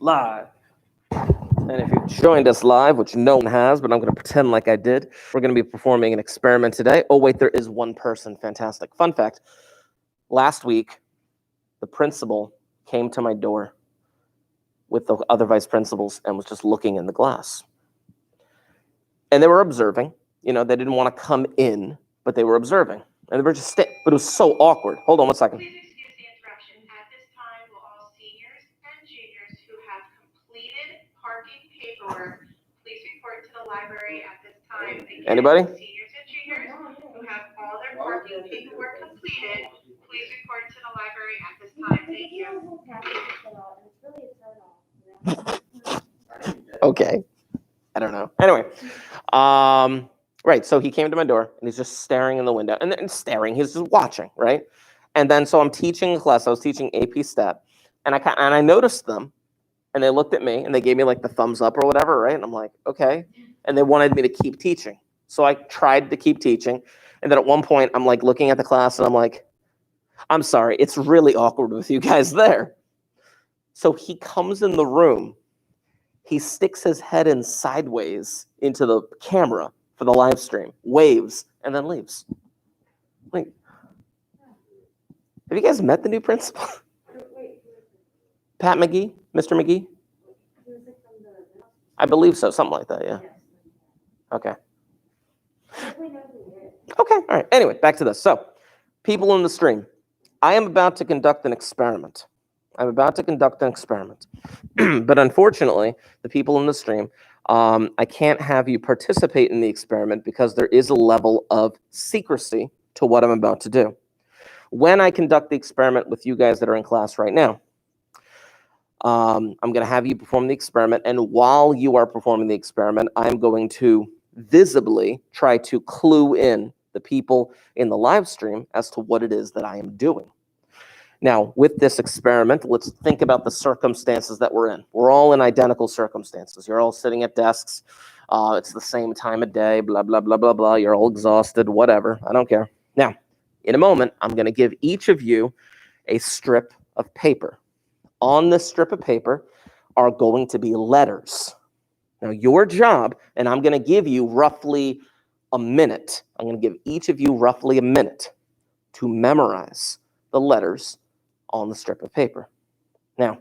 live. And if you've joined us live, which no one has, but I'm going to pretend like I did, we're going to be performing an experiment today. Oh, wait, there is one person. Fantastic. Fun fact. Last week, the principal came to my door with the other vice principals and was just looking in the glass. And they were observing. You know, they didn't want to come in, but they were observing. And they were just but it was so awkward. Hold on one second. Please excuse the interruption. At this time, will all seniors and juniors who have completed parking paperwork, please report to the library at this time. Again, anybody? Seniors and juniors who have all their parking paperwork completed, please report to the library at this time. Thank you. Okay. I don't know. Anyway, right. So he came to my door and he's just staring in the window and staring. He's just watching, right? And then so I'm teaching a class. I was teaching AP Stat, and I noticed them, and they looked at me and they gave me like the thumbs up or whatever, right? And I'm like, okay. And they wanted me to keep teaching, so I tried to keep teaching. And then at one point, I'm like looking at the class and I'm like, I'm sorry, it's really awkward with you guys there. So he comes in the room. He sticks his head in sideways into the camera for the live stream, waves, and then leaves. Like, have you guys met the new principal? Pat McGee? Mr. McGee? I believe so, something like that, yeah. Okay. Okay, all right. Anyway, back to this. So, people in the stream. I am about to conduct an experiment. But unfortunately, the people in the stream, I can't have you participate in the experiment because there is a level of secrecy to what I'm about to do. When I conduct the experiment with you guys that are in class right now, I'm going to have you perform the experiment. And while you are performing the experiment, I'm going to visibly try to clue in the people in the live stream as to what it is that I am doing. Now, with this experiment, let's think about the circumstances that we're in. We're all in identical circumstances. You're all sitting at desks. It's the same time of day, blah, blah, blah, blah, blah. You're all exhausted, whatever. I don't care. Now, in a moment, I'm going to give each of you a strip of paper. On this strip of paper are going to be letters. Now, your job, and I'm going to give you roughly a minute. I'm going to give each of you roughly a minute to memorize the letters on the strip of paper. Now,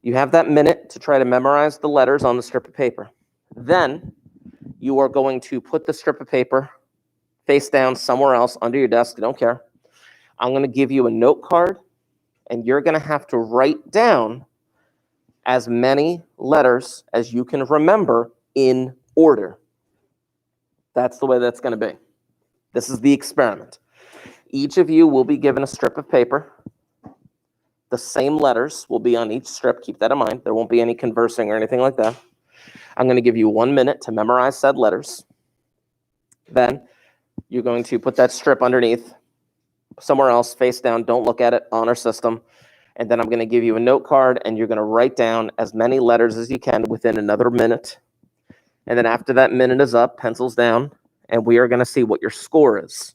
you have that minute to try to memorize the letters on the strip of paper. Then you are going to put the strip of paper face down somewhere else under your desk. I don't care. I'm going to give you a note card, and you're going to have to write down as many letters as you can remember in order. That's the way that's going to be. This is the experiment. Each of you will be given a strip of paper. The same letters will be on each strip. Keep that in mind. There won't be any conversing or anything like that. I'm going to give you 1 minute to memorize said letters. Then you're going to put that strip underneath somewhere else, face down. Don't look at it, honor system. And then I'm going to give you a note card, and you're going to write down as many letters as you can within another minute. And then after that minute is up, pencils down, and we are going to see what your score is.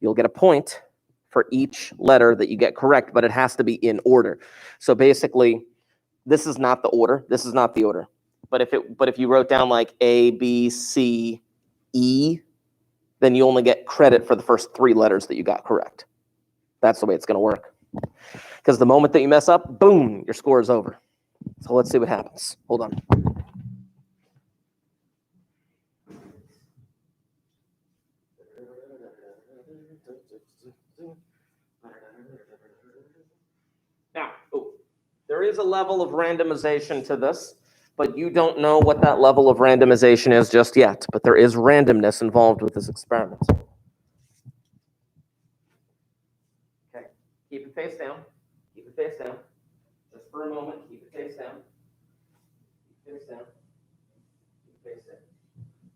You'll get a point for each letter that you get correct, but it has to be in order. So basically, this is not the order. This is not the order. But if you wrote down like A, B, C, E, then you only get credit for the first 3 letters that you got correct. That's the way it's going to work. Because the moment that you mess up, boom, your score is over. So let's see what happens. Hold on. Now, there is a level of randomization to this, but you don't know what that level of randomization is just yet. But there is randomness involved with this experiment. Okay, keep it face down. Keep it face down. Just for a moment, keep it face down. Keep it face down. Keep it face down.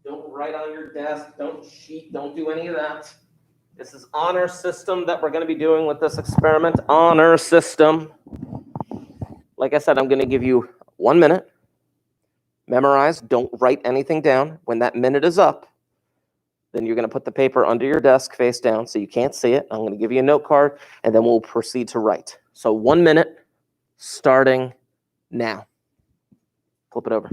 Don't write on your desk. Don't cheat. Don't do any of that. This is honor system that we're going to be doing with this experiment. Honor system. Like I said, I'm going to give you 1 minute. Memorize. Don't write anything down. When that minute is up, then you're going to put the paper under your desk face down so you can't see it. I'm going to give you a note card, and then we'll proceed to write. So 1 minute starting now. Flip it over.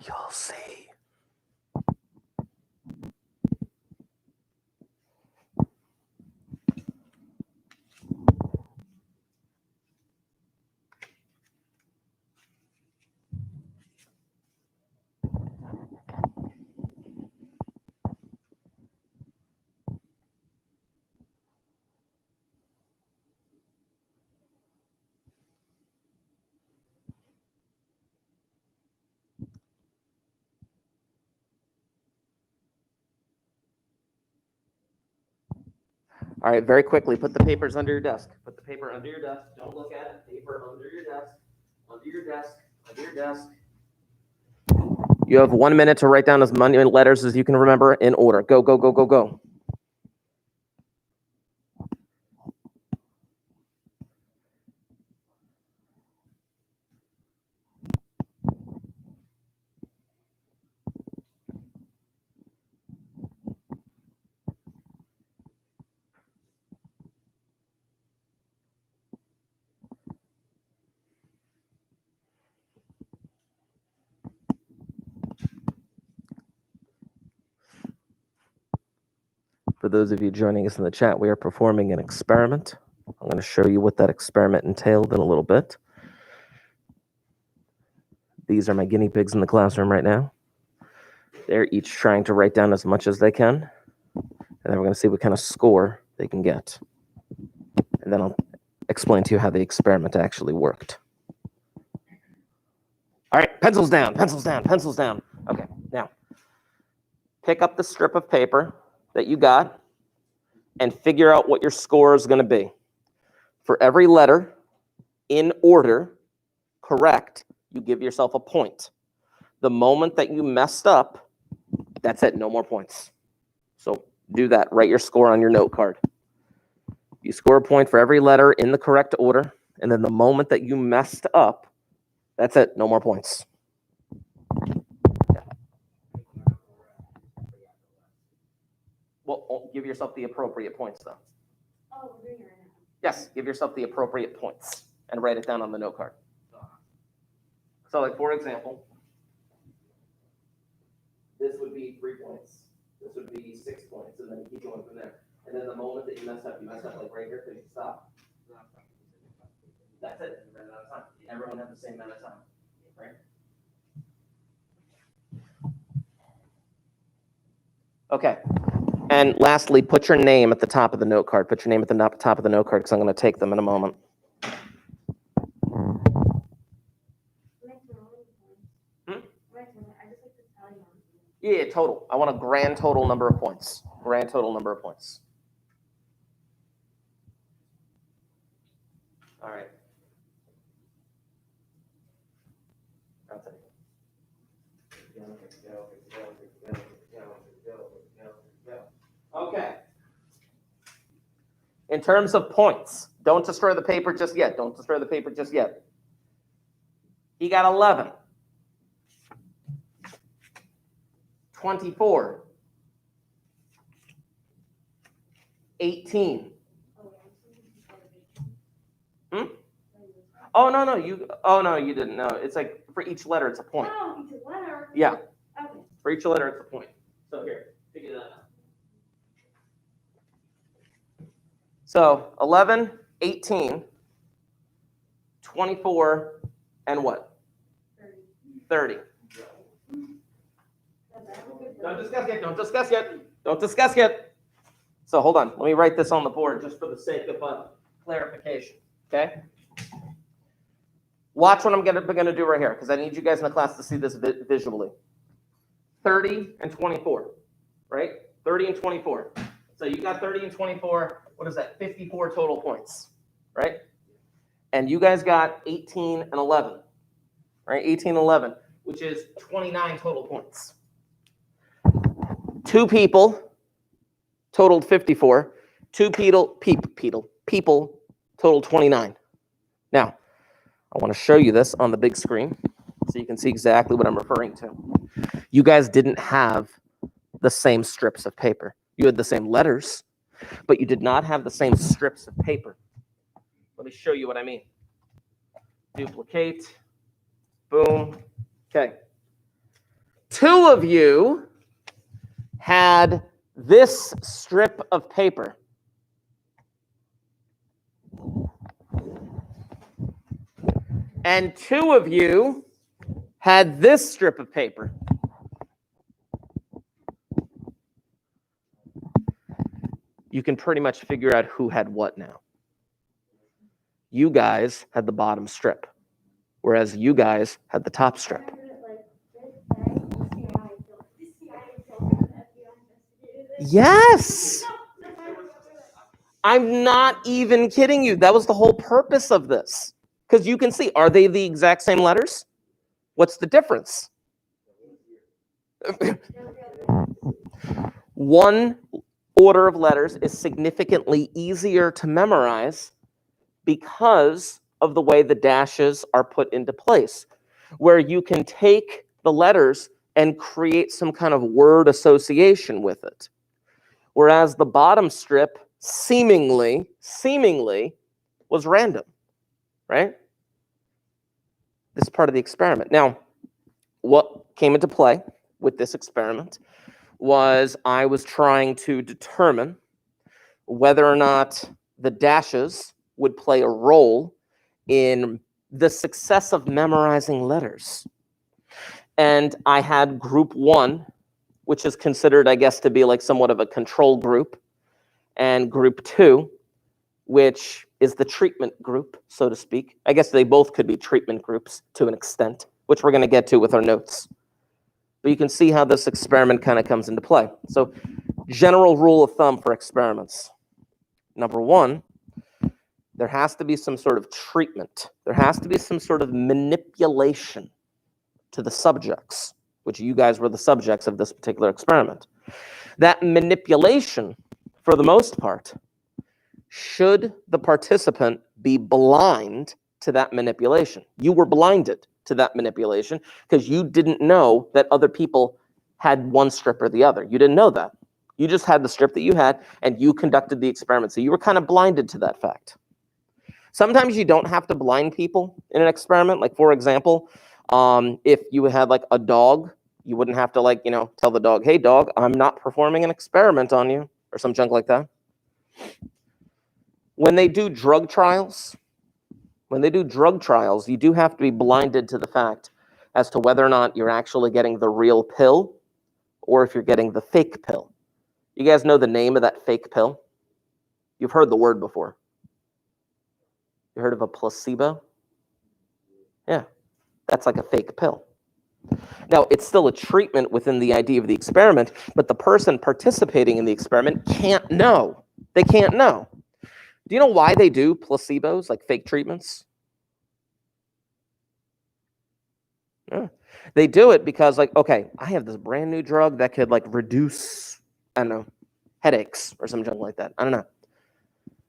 You'll see. All right, very quickly, put the papers under your desk. Put the paper under your desk. Don't look at it. Paper under your desk, under your desk, under your desk. You have 1 minute to write down as many letters as you can remember in order. Go, go, go, go, go. For those of you joining us in the chat, we are performing an experiment. I'm going to show you what that experiment entailed in a little bit. These are my guinea pigs in the classroom right now. They're each trying to write down as much as they can. And then we're going to see what kind of score they can get. And then I'll explain to you how the experiment actually worked. All right, pencils down, pencils down, pencils down. Okay, now pick up the strip of paper that you got and figure out what your score is going to be. For every letter in order, correct, you give yourself a point. The moment that you messed up, that's it, no more points. So do that, write your score on your note card. You score a point for every letter in the correct order, and then the moment that you messed up, that's it, no more points. Well, give yourself the appropriate points, though. Oh, we're doing it right now. Yes, give yourself the appropriate points and write it down on the note card. So, like, for example, this would be 3 points. This would be 6 points, and then you keep going from there. And then the moment that you mess up like right here, so you stop. That's it. You ran out of time. Everyone has the same amount of time, right? Okay. And lastly, put your name at the top of the note card. Put your name at the top of the note card because I'm going to take them in a moment. Yeah, total. I want a grand total number of points. Grand total number of points. All right. Okay. In terms of points, don't destroy the paper just yet. Don't destroy the paper just yet. He got 11. 24. 18. Oh, no, you didn't. No, it's like for each letter, it's a point. Oh, each letter? Yeah. Okay. For each letter, it's a point. So here, figure that out. So 11, 18, 24, and what? 30. Don't discuss yet. Don't discuss yet. Don't discuss yet. So hold on. Let me write this on the board just for the sake of clarification. Okay? Watch what I'm going to do right here because I need you guys in the class to see this visually. 30 and 24. right? 30 and 24. So you got 30 and 24. What is that? 54 total points, right? And you guys got 18 and 11, right? 18 and 11, which is 29 total points. Two people totaled 54. Two people totaled 29. Now, I want to show you this on the big screen so you can see exactly what I'm referring to. You guys didn't have the same strips of paper. You had the same letters, but you did not have the same strips of paper. Let me show you what I mean. Duplicate. Boom. Okay. Two of you had this strip of paper. And two of you had this strip of paper. You can pretty much figure out who had what now. You guys had the bottom strip, whereas you guys had the top strip. Yes! I'm not even kidding you. That was the whole purpose of this. Because you can see, are they the exact same letters? What's the difference? One order of letters is significantly easier to memorize because of the way the dashes are put into place, where you can take the letters and create some kind of word association with it. Whereas the bottom strip seemingly was random, right? This is part of the experiment. Now, what came into play with this experiment was I was trying to determine whether or not the dashes would play a role in the success of memorizing letters. And I had group 1, which is considered, I guess, to be like somewhat of a control group, and group 2, which is the treatment group, so to speak. I guess they both could be treatment groups to an extent, which we're going to get to with our notes. But you can see how this experiment kind of comes into play. So, general rule of thumb for experiments. Number 1, there has to be some sort of treatment. There has to be some sort of manipulation to the subjects, which you guys were the subjects of this particular experiment. That manipulation, for the most part, should the participant be blind to that manipulation. You were blinded to that manipulation because you didn't know that other people had one strip or the other. You didn't know that. You just had the strip that you had, and you conducted the experiment. So you were kind of blinded to that fact. Sometimes you don't have to blind people in an experiment. Like, for example, if you had like a dog, you wouldn't have to tell the dog, hey, dog, I'm not performing an experiment on you, or some junk like that. When they do drug trials, you do have to be blinded to the fact as to whether or not you're actually getting the real pill or if you're getting the fake pill. You guys know the name of that fake pill? You've heard the word before. You heard of a placebo? Yeah, that's like a fake pill. Now, it's still a treatment within the idea of the experiment, but the person participating in the experiment can't know. They can't know. Do you know why they do placebos, like fake treatments? Yeah. They do it because, okay, I have this brand new drug that could reduce, I don't know, headaches or some junk like that. I don't know.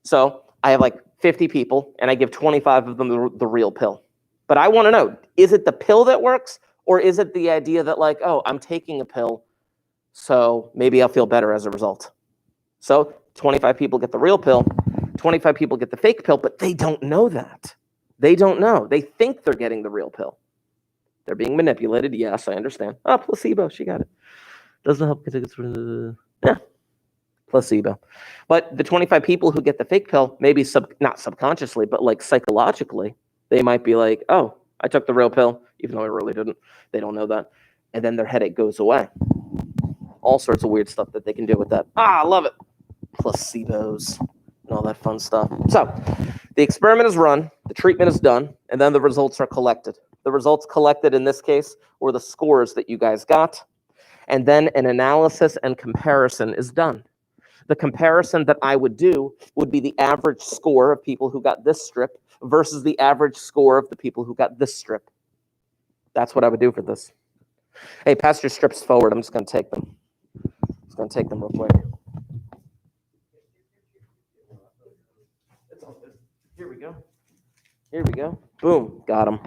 So I have 50 people, and I give 25 of them the real pill. But I want to know, is it the pill that works, or is it the idea that oh, I'm taking a pill, so maybe I'll feel better as a result? So 25 people get the real pill, 25 people get the fake pill, but they don't know that. They don't know. They think they're getting the real pill. They're being manipulated. Yes, I understand. Oh, placebo. She got it. Doesn't help because it's placebo. But the 25 people who get the fake pill, maybe not subconsciously, but psychologically, they might be like, oh, I took the real pill, even though I really didn't. They don't know that. And then their headache goes away. All sorts of weird stuff that they can do with that. I love it. Placebos and all that fun stuff. So the experiment is run, the treatment is done, and then the results are collected. The results collected in this case were the scores that you guys got. and then an analysis and comparison is done. The comparison that I would do would be the average score of people who got this strip versus the average score of the people who got this strip. That's what I would do for this. Hey, pass your strips forward. I'm just going to take them. Real quick. It's all good. Here we go. Boom, got them.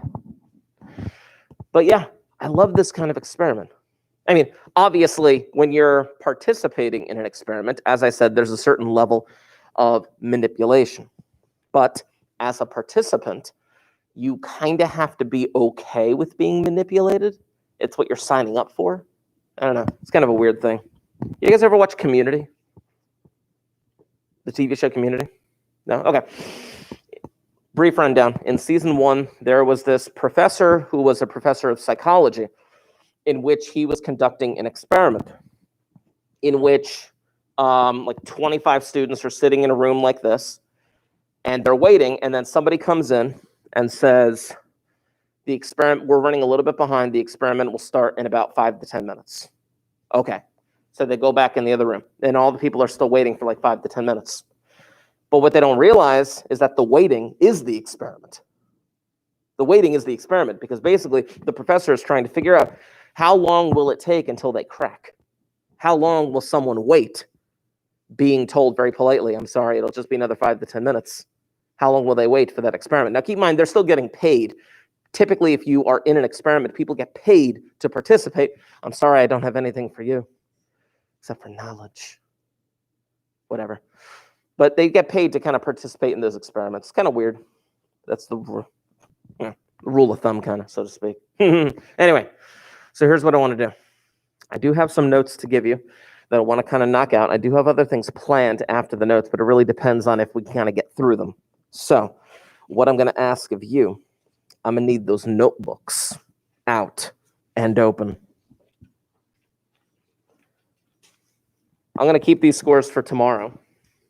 But yeah, I love this kind of experiment. I mean, obviously, when you're participating in an experiment, as I said, there's a certain level of manipulation. But as a participant, you kind of have to be okay with being manipulated. It's what you're signing up for. I don't know. It's kind of a weird thing. You guys ever watch Community? The TV show Community? No? Okay. Brief rundown. In season 1, there was this professor who was a professor of psychology in which he was conducting an experiment in which like 25 students are sitting in a room like this, and they're waiting, and then somebody comes in and says, the experiment, we're running a little bit behind, the experiment will start in about 5 to 10 minutes. Okay. So they go back in the other room, and all the people are still waiting for like 5 to 10 minutes. But what they don't realize is that the waiting is the experiment. The waiting is the experiment because basically the professor is trying to figure out how long will it take until they crack? How long will someone wait being told very politely, I'm sorry, it'll just be another 5 to 10 minutes. How long will they wait for that experiment? Now keep in mind, they're still getting paid. Typically, if you are in an experiment, people get paid to participate. I'm sorry, I don't have anything for you except for knowledge. Whatever. But they get paid to kind of participate in those experiments. It's kind of weird. That's the rule of thumb, kind of, so to speak. Anyway, so here's what I want to do. I do have some notes to give you that I want to kind of knock out. I do have other things planned after the notes, but it really depends on if we kind of get through them. So what I'm going to ask of you, I'm going to need those notebooks out and open. I'm going to keep these scores for tomorrow.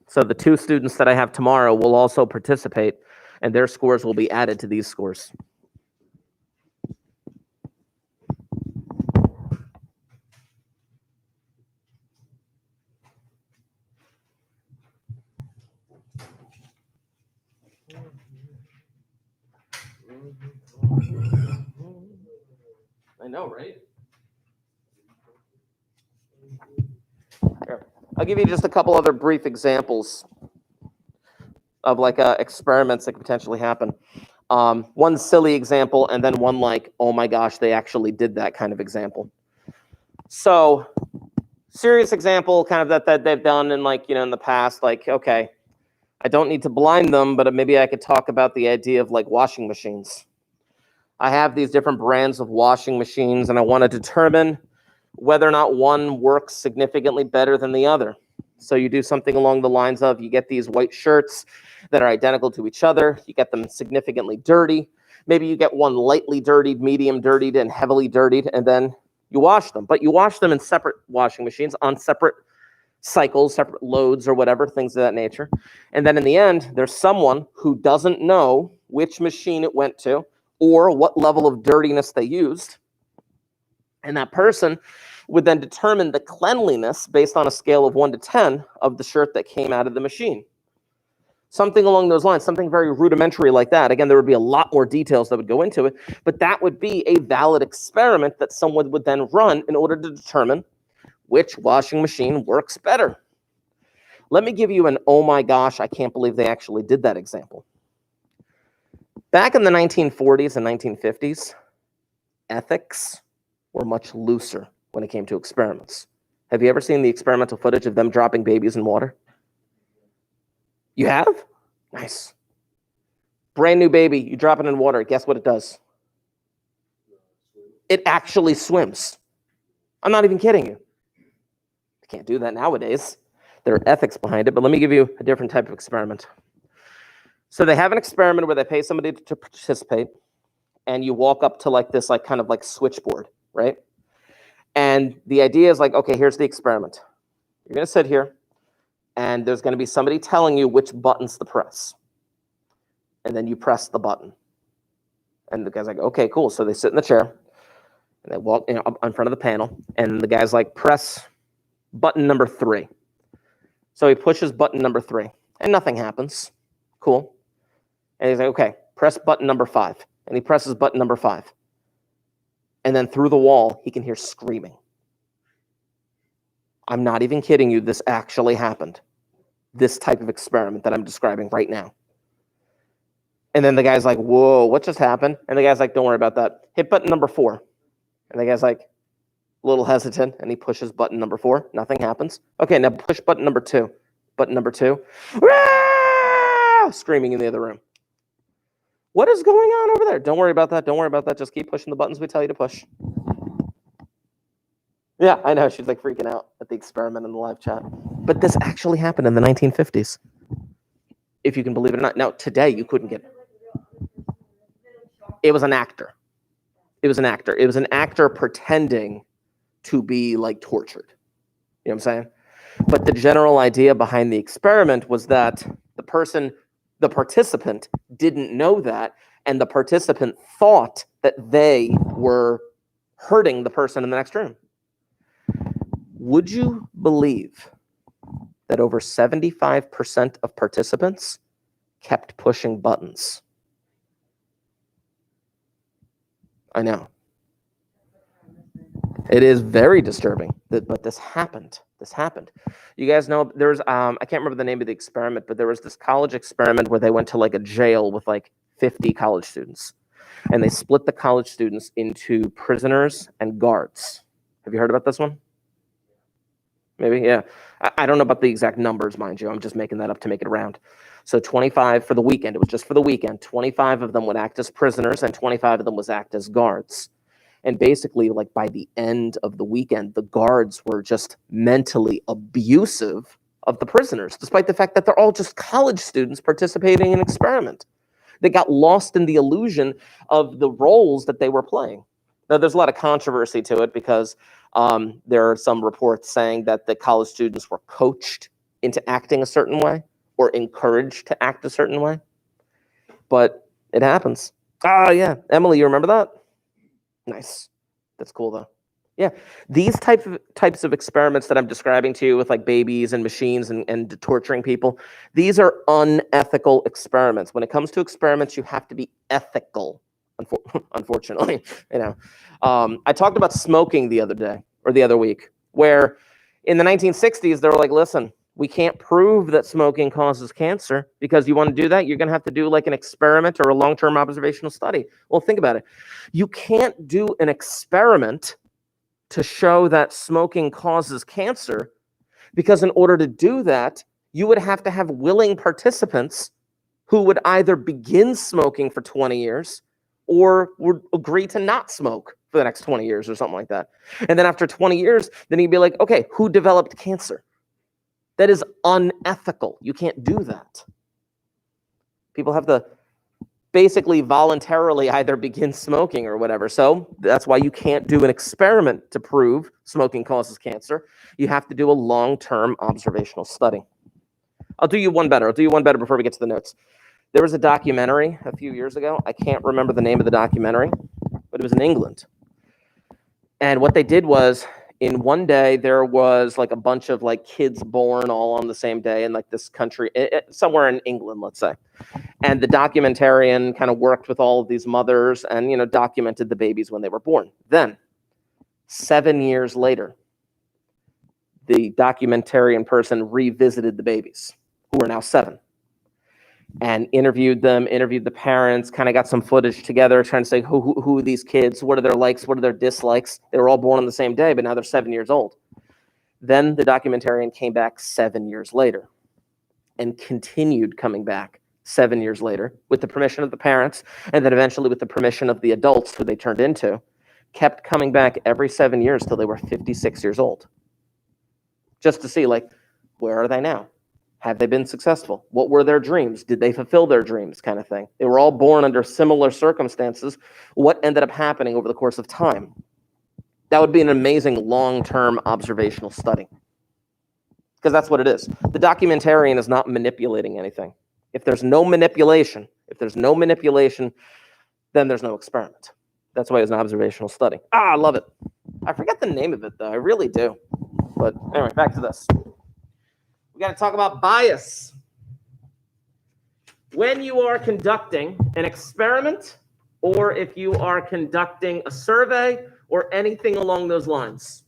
So the 2 students that I have tomorrow will also participate, and their scores will be added to these scores. I know, right? Here. I'll give you just a couple other brief examples of like experiments that could potentially happen. One silly example, and then one like, oh my gosh, they actually did that kind of example. So, serious example, kind of that they've done in like, in the past, like, okay, I don't need to blind them, but maybe I could talk about the idea of like washing machines. I have these different brands of washing machines, and I want to determine whether or not one works significantly better than the other. So you do something along the lines of, you get these white shirts that are identical to each other, you get them significantly dirty, maybe you get one lightly dirtied, medium dirtied, and heavily dirtied, and then you wash them. But you wash them in separate washing machines on separate cycles, separate loads or whatever, things of that nature. And then in the end, there's someone who doesn't know which machine it went to or what level of dirtiness they used. And that person would then determine the cleanliness based on a scale of 1 to 10 of the shirt that came out of the machine. Something along those lines, something very rudimentary like that. Again, there would be a lot more details that would go into it, but that would be a valid experiment that someone would then run in order to determine which washing machine works better. Let me give you an, oh my gosh, I can't believe they actually did that example. Back in the 1940s and 1950s, ethics were much looser when it came to experiments. Have you ever seen the experimental footage of them dropping babies in water? You have? Nice. Brand new baby, you drop it in water, guess what it does? It actually swims. I'm not even kidding you. You can't do that nowadays. There are ethics behind it, but let me give you a different type of experiment. So they have an experiment where they pay somebody to participate, and you walk up to like this like kind of like switchboard, right? And the idea is like, okay, here's the experiment. You're going to sit here, and there's going to be somebody telling you which buttons to press. And then you press the button. And the guy's like, okay, cool. So they sit in the chair, And they walk up in front of the panel, and the guy's like, press button number 3. So he pushes button number 3, and nothing happens. Cool. And he's like, okay, press button number 5. And he presses button number 5. And then through the wall, he can hear screaming. I'm not even kidding you. This actually happened. This type of experiment that I'm describing right now. And then the guy's like, whoa, what just happened? And the guy's like, don't worry about that. Hit button number 4. And the guy's like, a little hesitant, and he pushes button number 4. Nothing happens. Okay, now push button number 2. Button number 2. Rah! Screaming in the other room. What is going on over there? Don't worry about that. Don't worry about that. Just keep pushing the buttons we tell you to push. Yeah, I know. She's like freaking out at the experiment in the live chat. But this actually happened in the 1950s. If you can believe it or not. Now, today, you couldn't get it. It was an actor. It was an actor. It was an actor pretending to be like tortured. You know what I'm saying? But the general idea behind the experiment was that the participant didn't know that, and the participant thought that they were hurting the person in the next room. Would you believe that over 75% of participants kept pushing buttons? I know. It is very disturbing, but this happened. This happened. You guys know there's, I can't remember the name of the experiment, but there was this college experiment where they went to like a jail with like 50 college students. And they split the college students into prisoners and guards. Have you heard about this one? Maybe, yeah. I don't know about the exact numbers, mind you. I'm just making that up to make it round. So 25 for the weekend. It was just for the weekend. 25 of them would act as prisoners, and 25 of them would act as guards. And basically, like by the end of the weekend, the guards were just mentally abusive of the prisoners, despite the fact that they're all just college students participating in an experiment. They got lost in the illusion of the roles that they were playing. Now, there's a lot of controversy to it because there are some reports saying that the college students were coached into acting a certain way or encouraged to act a certain way. But it happens. Ah, yeah. Emily, you remember that? Nice. That's cool, though. Yeah. These types of experiments that I'm describing to you with like babies and machines and torturing people, these are unethical experiments. When it comes to experiments, you have to be ethical. Unfortunately, you know, I talked about smoking the other day or the other week, where in the 1960s, they were like, listen, we can't prove that smoking causes cancer because you want to do that, you're going to have to do like an experiment or a long-term observational study. Well, think about it. You can't do an experiment to show that smoking causes cancer because in order to do that, you would have to have willing participants who would either begin smoking for 20 years or would agree to not smoke for the next 20 years or something like that. And then after 20 years, then you'd be like, okay, who developed cancer? That is unethical. You can't do that. People have to basically voluntarily either begin smoking or whatever. So that's why you can't do an experiment to prove smoking causes cancer. You have to do a long-term observational study. I'll do you one better. Before we get to the notes. There was a documentary a few years ago. I can't remember the name of the documentary, but it was in England. And what they did was, in one day, there was like a bunch of like kids born all on the same day in like this country, somewhere in England, let's say. And the documentarian kind of worked with all of these mothers and, you know, documented the babies when they were born. Then, 7 years later, the documentarian person revisited the babies, who are now 7. And interviewed the parents, kind of got some footage together, trying to say who are these kids, what are their likes, what are their dislikes. They were all born on the same day, but now they're 7 years old. Then the documentarian came back 7 years later and continued coming back 7 years later with the permission of the parents, and then eventually with the permission of the adults who they turned into, kept coming back every 7 years till they were 56 years old. Just to see, like, where are they now? Have they been successful? What were their dreams? Did they fulfill their dreams, kind of thing? They were all born under similar circumstances. What ended up happening over the course of time? That would be an amazing long-term observational study. Because that's what it is. The documentarian is not manipulating anything. If there's no manipulation, then there's no experiment. That's why it's an observational study. I love it. I forget the name of it, though. I really do. But anyway, back to this. We got to talk about bias. When you are conducting an experiment, or if you are conducting a survey or anything along those lines,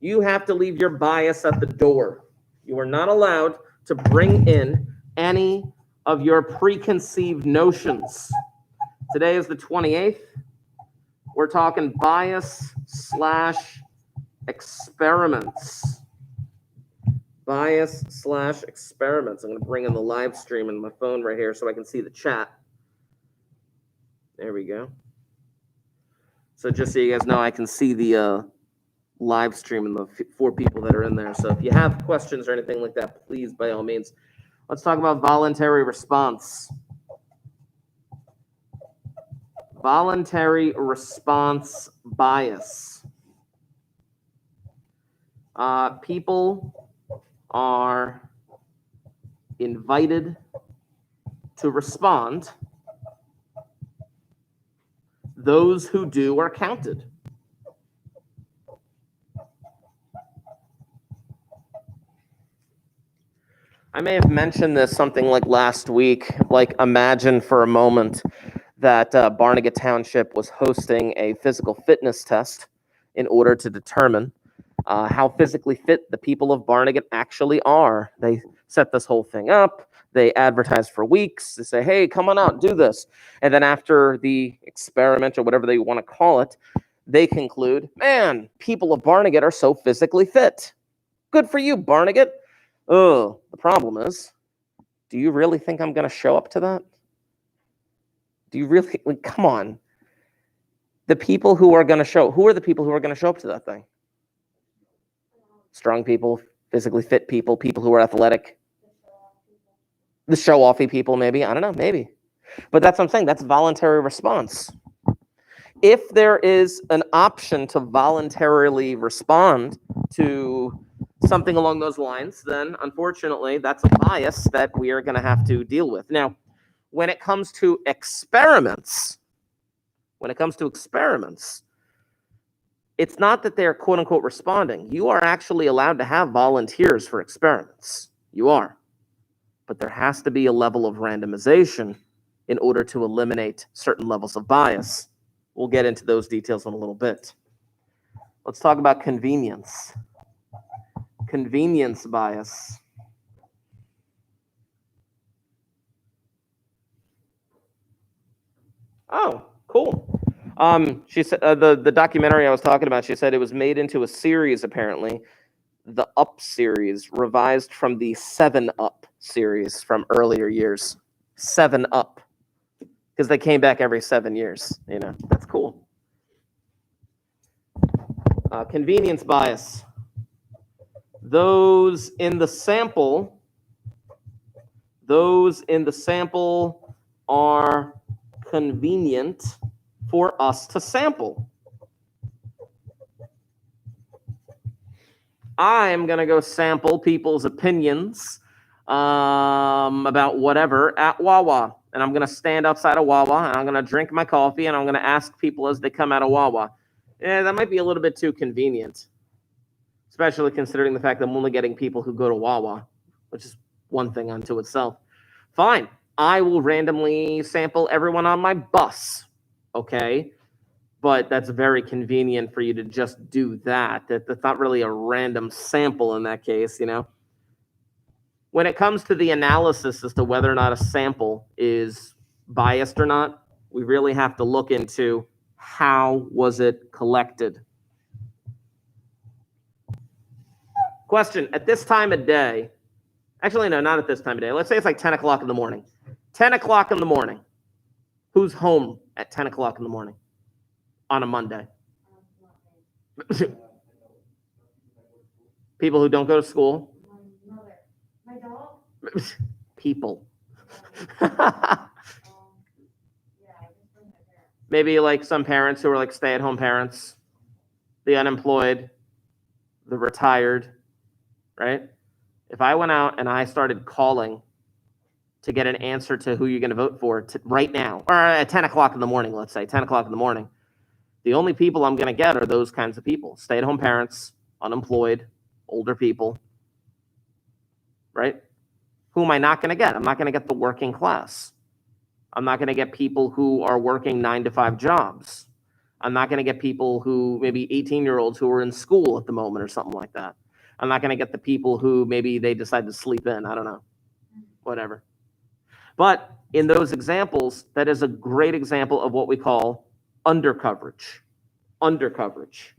you have to leave your bias at the door. You are not allowed to bring in any of your preconceived notions. Today is the 28th. We're talking bias/experiments. Bias/experiments. I'm going to bring in the live stream in my phone right here so I can see the chat. There we go. So just so you guys know, I can see the live stream and the 4 people that are in there. So if you have questions or anything like that, please, by all means. Let's talk about voluntary response. Voluntary response bias. People are invited to respond. Those who do are counted. I may have mentioned this something like last week. Like, imagine for a moment that Barnegat Township was hosting a physical fitness test in order to determine how physically fit the people of Barnegat actually are. They set this whole thing up. They advertise for weeks. They say, hey, come on out, do this. And then after the experiment or whatever they want to call it, they conclude, man, people of Barnegat are so physically fit. Good for you, Barnegat. Oh, the problem is, do you really think I'm going to show up to that? Do you really, like, come on. The people who are going to show, who are the people who are going to show up to that thing? Strong people, physically fit people, people who are athletic. The show-offy people, maybe. I don't know, maybe. But that's what I'm saying. That's voluntary response. If there is an option to voluntarily respond to something along those lines, then unfortunately, that's a bias that we are going to have to deal with. Now, when it comes to experiments, it's not that they're quote unquote responding. You are actually allowed to have volunteers for experiments. You are. But there has to be a level of randomization in order to eliminate certain levels of bias. We'll get into those details in a little bit. Let's talk about convenience. Convenience bias. Oh, cool. She said the documentary I was talking about, she said it was made into a series, apparently. The Up series, revised from the 7 Up series from earlier years. 7 Up. Because they came back every 7 years. You know, that's cool. Convenience bias. Those in the sample are convenient for us to sample. I'm going to go sample people's opinions about whatever at Wawa. And I'm going to stand outside of Wawa, and I'm going to drink my coffee, and I'm going to ask people as they come out of Wawa. Yeah, that might be a little bit too convenient, especially considering the fact that I'm only getting people who go to Wawa, which is one thing unto itself. Fine. I will randomly sample everyone on my bus, okay? But that's very convenient for you to just do that. That's not really a random sample in that case, you know? When it comes to the analysis as to whether or not a sample is biased or not, we really have to look into how was it collected. Question, at this time of day, actually, no, not at this time of day. Let's say it's like 10 o'clock in the morning. 10 o'clock in the morning. Who's home at 10 o'clock in the morning on a Monday? People who don't go to school? My mother. My dog? People. Yeah, Maybe like some parents who are like stay-at-home parents, the unemployed, the retired, right? If I went out and I started calling to get an answer to who you're going to vote for right now, or at 10 o'clock in the morning, let's say, 10 o'clock in the morning, the only people I'm going to get are those kinds of people. Stay-at-home parents, unemployed, older people, right? Who am I not going to get? I'm not going to get the working class. I'm not going to get people who are working 9-to-5 jobs. I'm not going to get people who maybe 18-year-olds who are in school at the moment or something like that. I'm not going to get the people who maybe they decide to sleep in. I don't know. Whatever. But in those examples, that is a great example of what we call undercoverage. Undercoverage.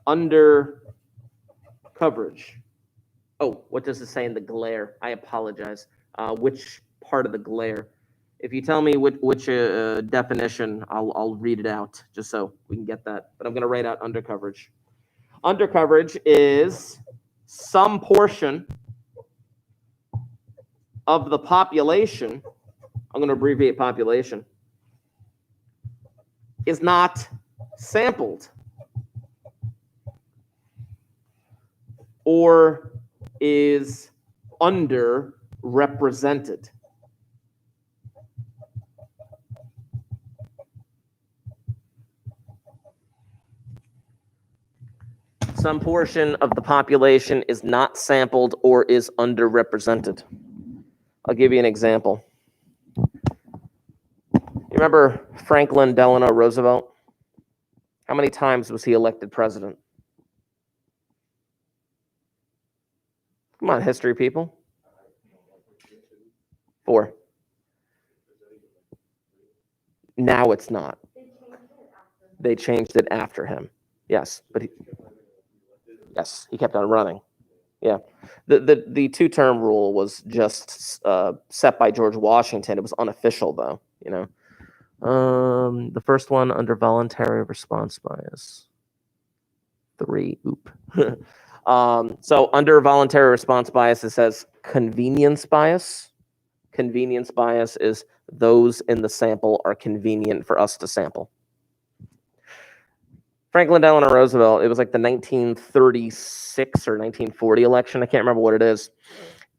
Undercoverage. Oh, what does it say in the glare? I apologize. Which part of the glare? If you tell me which definition, I'll read it out just so we can get that. But I'm going to write out undercoverage. Undercoverage is some portion of the population, I'm going to abbreviate population, is not sampled or is underrepresented. Some portion of the population is not sampled or is underrepresented. I'll give you an example. You remember Franklin Delano Roosevelt? How many times was he elected president? Come on, history people. 4. Now it's not. They changed it after him. Yes, but he kept on running. Yeah. The 2-term rule was just set by George Washington. It was unofficial, though, you know. The first one under voluntary response bias. 3. Oop. So under voluntary response bias, it says convenience bias. Convenience bias is those in the sample are convenient for us to sample. Franklin Delano Roosevelt, it was like the 1936 or 1940 election. I can't remember what it is.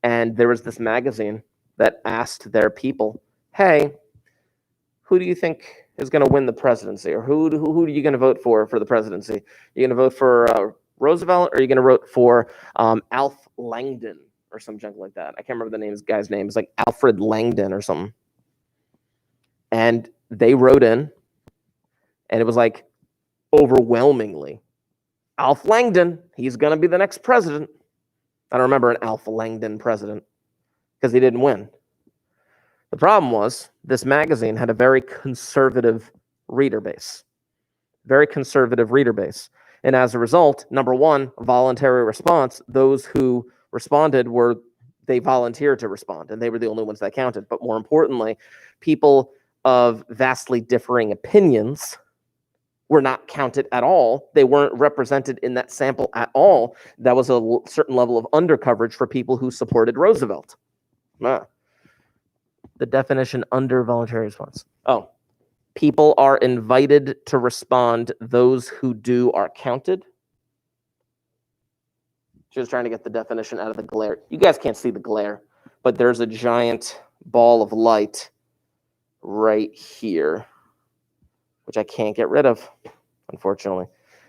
And there was this magazine that asked their people, hey, who do you think is going to win the presidency? Or who are you going to vote for the presidency? You're going to vote for Roosevelt, or are you going to vote for Alf Langdon or some junk like that? I can't remember the guy's name. It's like Alfred Langdon or something. And they wrote in, and it was like, overwhelmingly, Alf Langdon, he's going to be the next president. I don't remember an Alf Langdon president because he didn't win. The problem was this magazine had a very conservative reader base. Very conservative reader base. And as a result, number one, voluntary response, those who responded they volunteered to respond, and they were the only ones that counted. But more importantly, people of vastly differing opinions were not counted at all. They weren't represented in that sample at all. That was a certain level of undercoverage for people who supported Roosevelt. The definition under voluntary response. Oh, people are invited to respond. Those who do are counted. Just trying to get the definition out of the glare. You guys can't see the glare, but there's a giant ball of light right here, which I can't get rid of, unfortunately.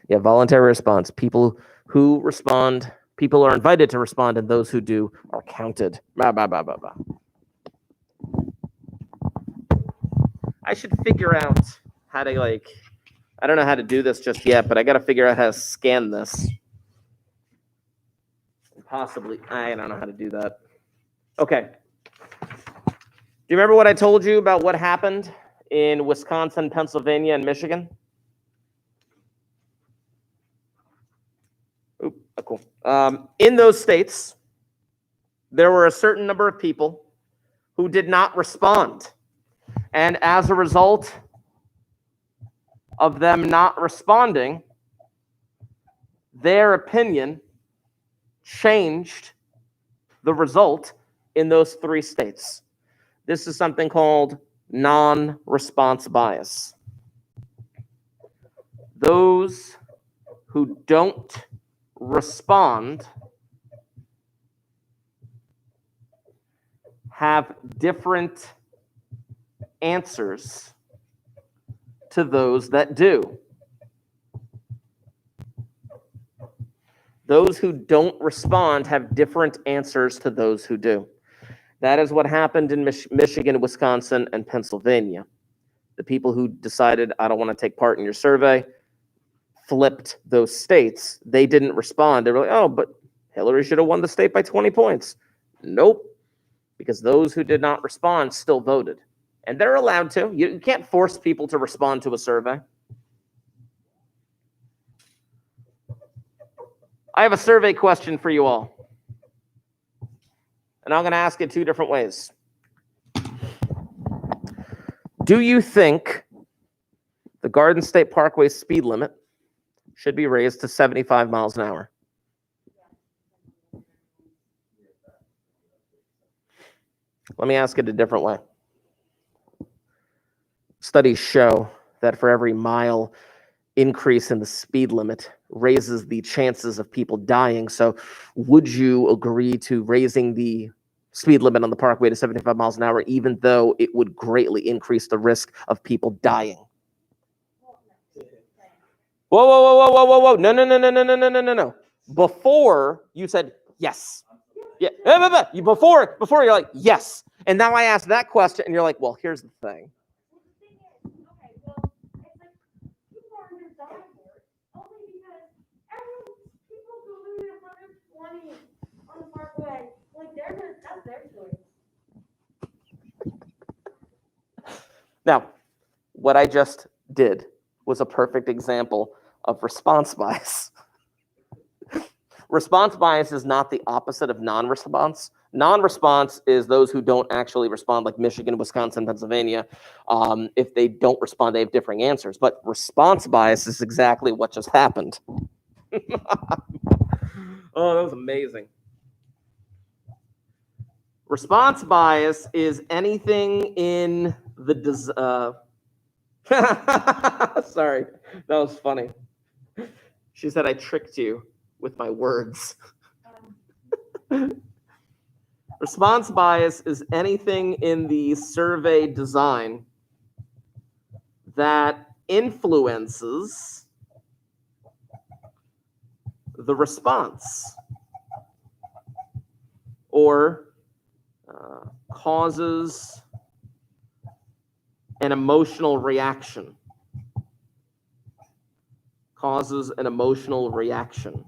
Yeah, voluntary response. People who respond, people are invited to respond, and those who do are counted. I should figure out how to, I don't know how to do this just yet, but I got to figure out how to scan this. Possibly, I don't know how to do that. Okay. Do you remember what I told you about what happened in Wisconsin, Pennsylvania, and Michigan? Cool. In those states, there were a certain number of people who did not respond. And as a result of them not responding, their opinion changed the result in those 3 states. This is something called non-response bias. Those who don't respond have different answers to those that do. Those who don't respond have different answers to those who do. That is what happened in Michigan, Wisconsin, and Pennsylvania. The people who decided, I don't want to take part in your survey, flipped those states. They didn't respond. They were like, oh, but Hillary should have won the state by 20 points. Nope. Because those who did not respond still voted. And they're allowed to. You can't force people to respond to a survey. I have a survey question for you all. And I'm going to ask it two different ways. Do you think the Garden State Parkway speed limit should be raised to 75 miles an hour? Let me ask it a different way. Studies show that for every mile increase in the speed limit raises the chances of people dying. So would you agree to raising the speed limit on the parkway to 75 miles an hour, even though it would greatly increase the risk of people dying? Whoa, whoa, whoa, whoa, whoa, whoa, whoa. No. Before you said yes. Yeah. Before you're like, yes. And now I asked that question and you're like, well, here's the thing. On the parkway, like that's their choice. Now, what I just did was a perfect example of response bias. Response bias is not the opposite of non-response. Non-response is those who don't actually respond, like Michigan, Wisconsin, Pennsylvania. If they don't respond, they have differing answers. But response bias is exactly what just happened. Oh, that was amazing. Response bias is anything in the sorry, that was funny. She said I tricked you with my words. Response bias is anything in the survey design that influences the response or causes an emotional reaction. Causes an emotional reaction.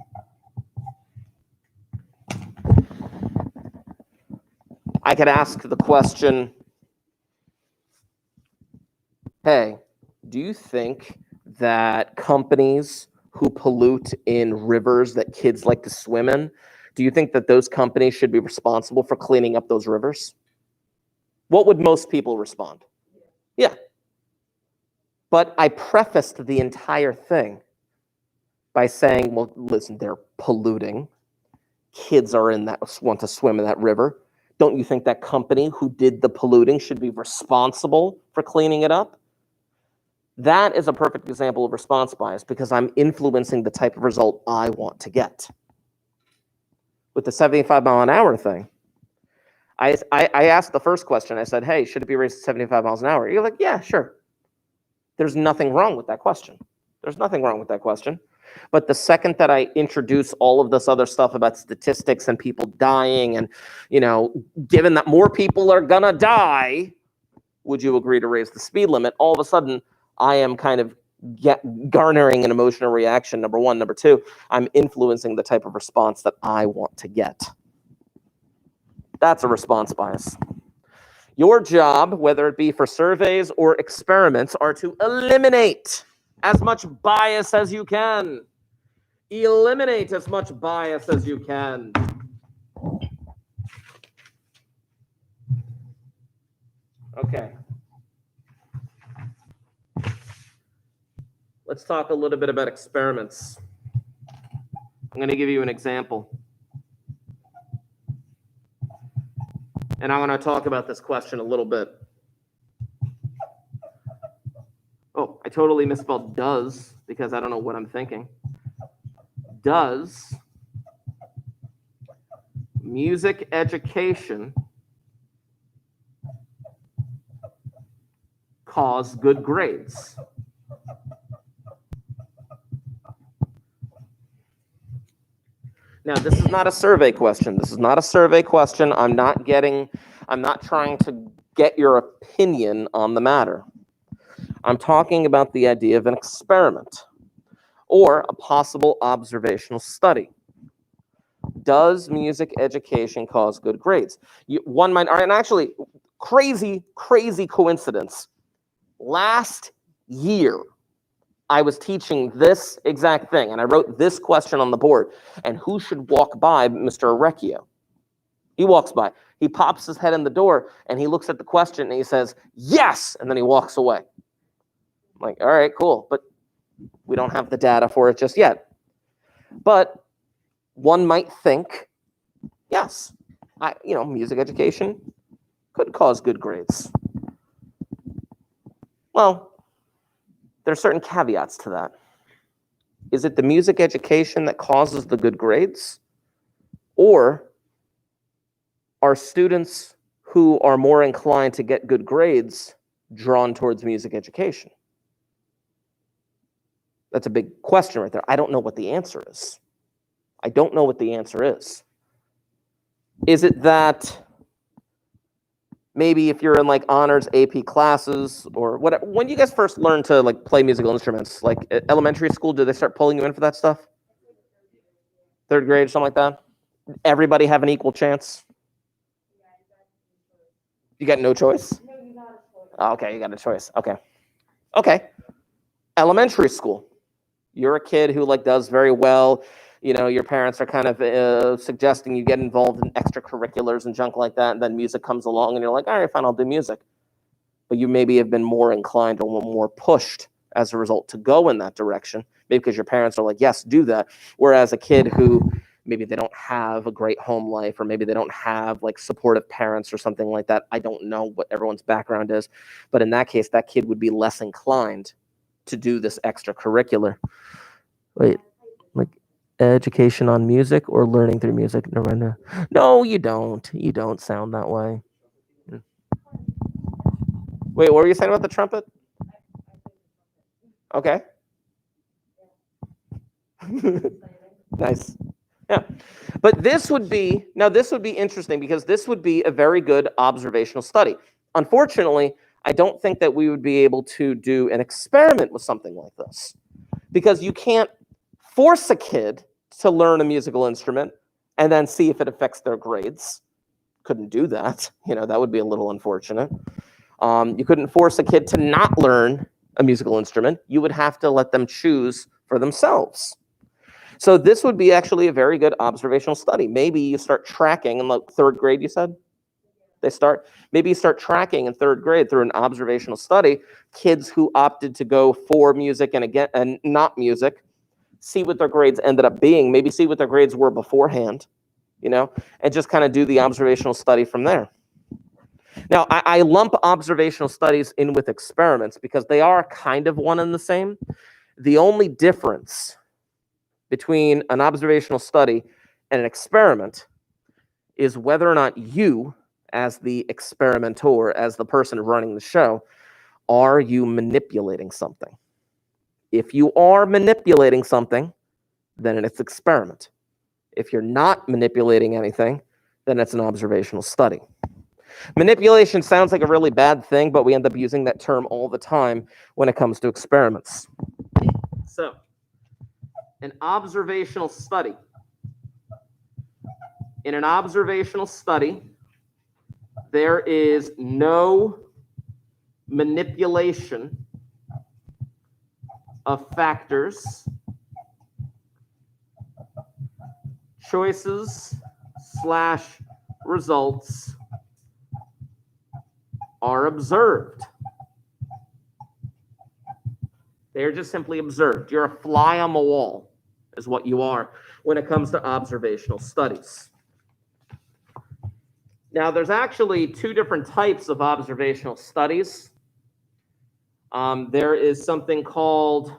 I could ask the question, hey, do you think that companies who pollute in rivers that kids like to swim in, do you think that those companies should be responsible for cleaning up those rivers? What would most people respond? Yeah. But I prefaced the entire thing by saying, well, listen, they're polluting. Kids are want to swim in that river. Don't you think that company who did the polluting should be responsible for cleaning it up? That is a perfect example of response bias because I'm influencing the type of result I want to get. With the 75 mile an hour thing, I asked the first question. I said, hey, should it be raised to 75 miles an hour? You're like, yeah, sure. There's nothing wrong with that question. There's nothing wrong with that question. But the second that I introduce all of this other stuff about statistics and people dying and, given that more people are gonna die, would you agree to raise the speed limit? All of a sudden, I am kind of garnering an emotional reaction, number one. Number two, I'm influencing the type of response that I want to get. That's a response bias. Your job, whether it be for surveys or experiments, are to eliminate as much bias as you can. Eliminate as much bias as you can. Okay. Let's talk a little bit about experiments. I'm going to give you an example. And I'm going to talk about this question a little bit. Oh, I totally misspelled does because I don't know what I'm thinking. Does music education cause good grades? Now, this is not a survey question. This is not a survey question. I'm not trying to get your opinion on the matter. I'm talking about the idea of an experiment or a possible observational study. Does music education cause good grades? One might, and actually, crazy coincidence. Last year, I was teaching this exact thing, and I wrote this question on the board. And who should walk by Mr. Orecchio? He walks by. He pops his head in the door, and he looks at the question, and he says, yes, and then he walks away. I'm like, all right, cool, but we don't have the data for it just yet. But one might think, yes, music education could cause good grades. Well, there are certain caveats to that. Is it the music education that causes the good grades? Or are students who are more inclined to get good grades drawn towards music education? That's a big question right there. I don't know what the answer is. I don't know what the answer is. Is it that maybe if you're in like honors AP classes or whatever, when you guys first learned to like play musical instruments, like at elementary school, did they start pulling you in for that stuff? Third grade, something like that? Everybody have an equal chance? You got no choice? No, you got a choice. Oh, okay, you got a choice. Okay. Elementary school. You're a kid who like does very well. Your parents are kind of suggesting you get involved in extracurriculars and junk like that, and then music comes along, and you're like, all right, fine, I'll do music. But you maybe have been more inclined or more pushed as a result to go in that direction, maybe because your parents are like, yes, do that. Whereas a kid who maybe they don't have a great home life, or maybe they don't have like supportive parents or something like that. I don't know what everyone's background is, but in that case, that kid would be less inclined to do this extracurricular. Wait, like education on music or learning through music? No, you don't. You don't sound that way. Wait, what were you saying about the trumpet? Okay. Nice. Yeah. But this would be interesting because this would be a very good observational study. Unfortunately, I don't think that we would be able to do an experiment with something like this because you can't force a kid to learn a musical instrument and then see if it affects their grades. Couldn't do that. That would be a little unfortunate. You couldn't force a kid to not learn a musical instrument. You would have to let them choose for themselves. So this would be actually a very good observational study. Maybe you start tracking in like third grade, you said? Maybe you start tracking in third grade through an observational study, kids who opted to go for music and not music, see what their grades ended up being, maybe see what their grades were beforehand, and just kind of do the observational study from there. Now, I lump observational studies in with experiments because they are kind of one and the same. The only difference between an observational study and an experiment is whether or not you, as the experimenter, as the person running the show, are you manipulating something? If you are manipulating something, then it's experiment. If you're not manipulating anything, then it's an observational study. Manipulation sounds like a really bad thing, but we end up using that term all the time when it comes to experiments. So, an observational study. In an observational study, there is no manipulation of factors, choices / results are observed. They're just simply observed. You're a fly on the wall, is what you are when it comes to observational studies. Now, there's actually two different types of observational studies. There is something called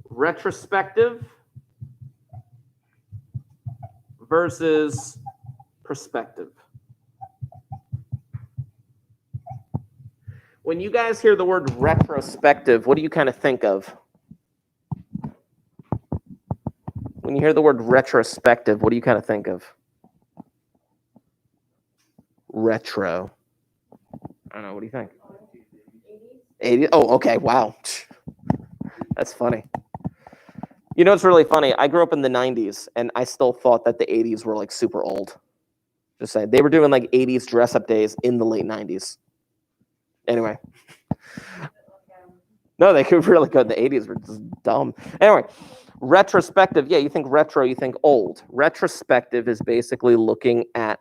retrospective versus prospective. When you guys hear the word retrospective, what do you kind of think of? When you hear the word retrospective, what do you kind of think of? Retro. I don't know. What do you think? 80? Oh, okay. Wow. That's funny. You know, it's really funny. I grew up in the 90s, and I still thought that the 80s were like super old. Just saying. They were doing like 80s dress-up days in the late 90s. Anyway. No, they could really good. The 80s were just dumb. Anyway, retrospective. Yeah, you think retro, you think old. Retrospective is basically looking at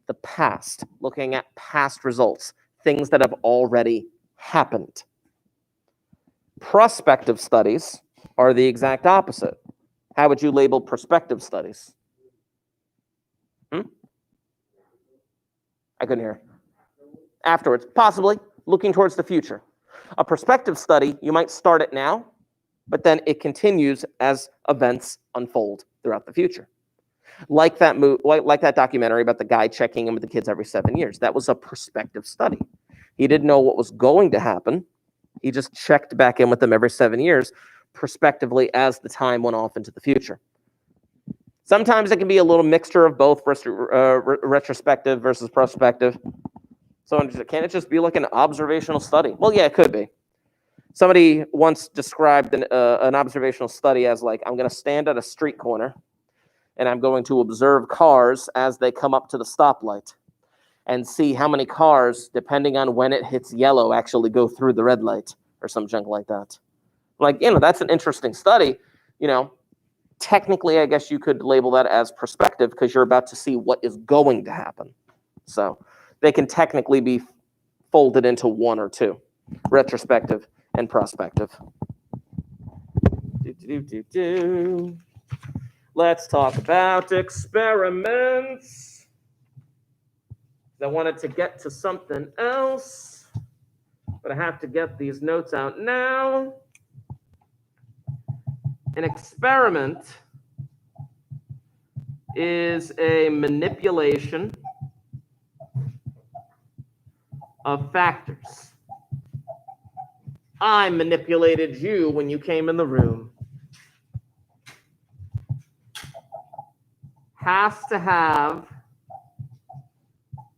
the past, looking at past results, things that have already happened. Prospective studies are the exact opposite. How would you label prospective studies? I couldn't hear. Afterwards, possibly looking towards the future. A prospective study, you might start it now, but then it continues as events unfold throughout the future. Like that like that documentary about the guy checking in with the kids every 7 years. That was a prospective study. He didn't know what was going to happen. He just checked back in with them every 7 years, prospectively, as the time went off into the future. Sometimes it can be a little mixture of both retrospective versus prospective. So can it just be like an observational study? Well, yeah, it could be. Somebody once described an observational study as like, I'm going to stand at a street corner and I'm going to observe cars as they come up to the stoplight and see how many cars, depending on when it hits yellow, actually go through the red light or some junk like that. Like, that's an interesting study. Technically, I guess you could label that as prospective because you're about to see what is going to happen. So they can technically be folded into one or two, retrospective and prospective. Let's talk about experiments. I wanted to get to something else, but I have to get these notes out now. An experiment is a manipulation of factors. I manipulated you when you came in the room. Has to have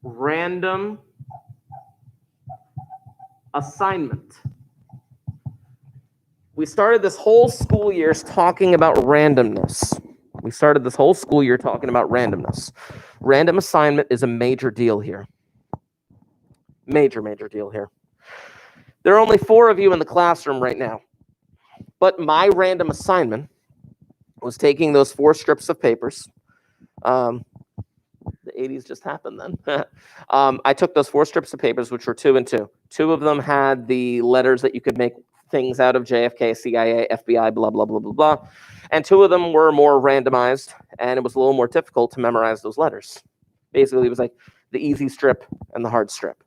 random assignment. We started this whole school year talking about randomness. Random assignment is a major deal here. Major deal here. There are only 4 of you in the classroom right now. But my random assignment was taking those 4 strips of papers. The 80s just happened then. I took those 4 strips of papers, which were 2 and 2. 2 of them had the letters that you could make things out of: JFK, CIA, FBI, blah, blah, blah, blah, blah. And 2 of them were more randomized, and it was a little more difficult to memorize those letters. Basically, it was like the easy strip and the hard strip.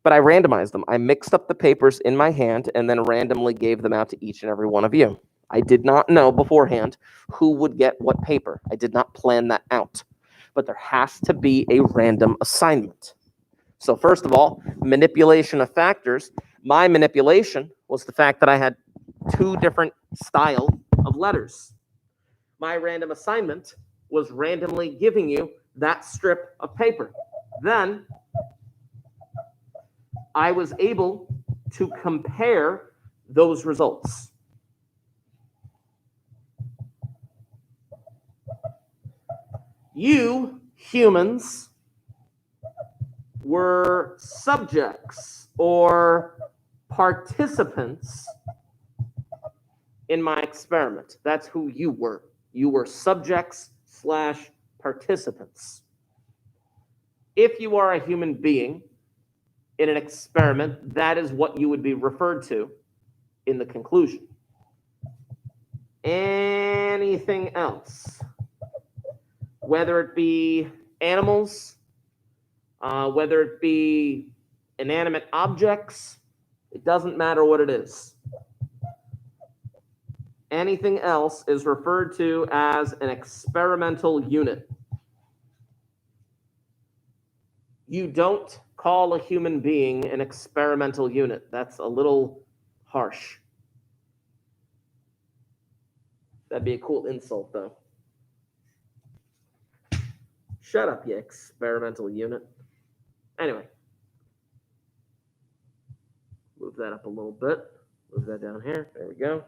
But I randomized them. I mixed up the papers in my hand and then randomly gave them out to each and every one of you. I did not know beforehand who would get what paper. I did not plan that out. But there has to be a random assignment. So first of all, manipulation of factors. My manipulation was the fact that I had 2 different style of letters. My random assignment was randomly giving you that strip of paper. Then I was able to compare those results. You humans were subjects or participants in my experiment. That's who you were. You were subjects/participants. If you are a human being in an experiment, that is what you would be referred to in the conclusion. Anything else? Whether it be animals, whether it be inanimate objects, it doesn't matter what it is. Anything else is referred to as an experimental unit. You don't call a human being an experimental unit. That's a little harsh. That'd be a cool insult, though. Shut up, you experimental unit. Anyway. Move that up a little bit. Move that down here. There we go.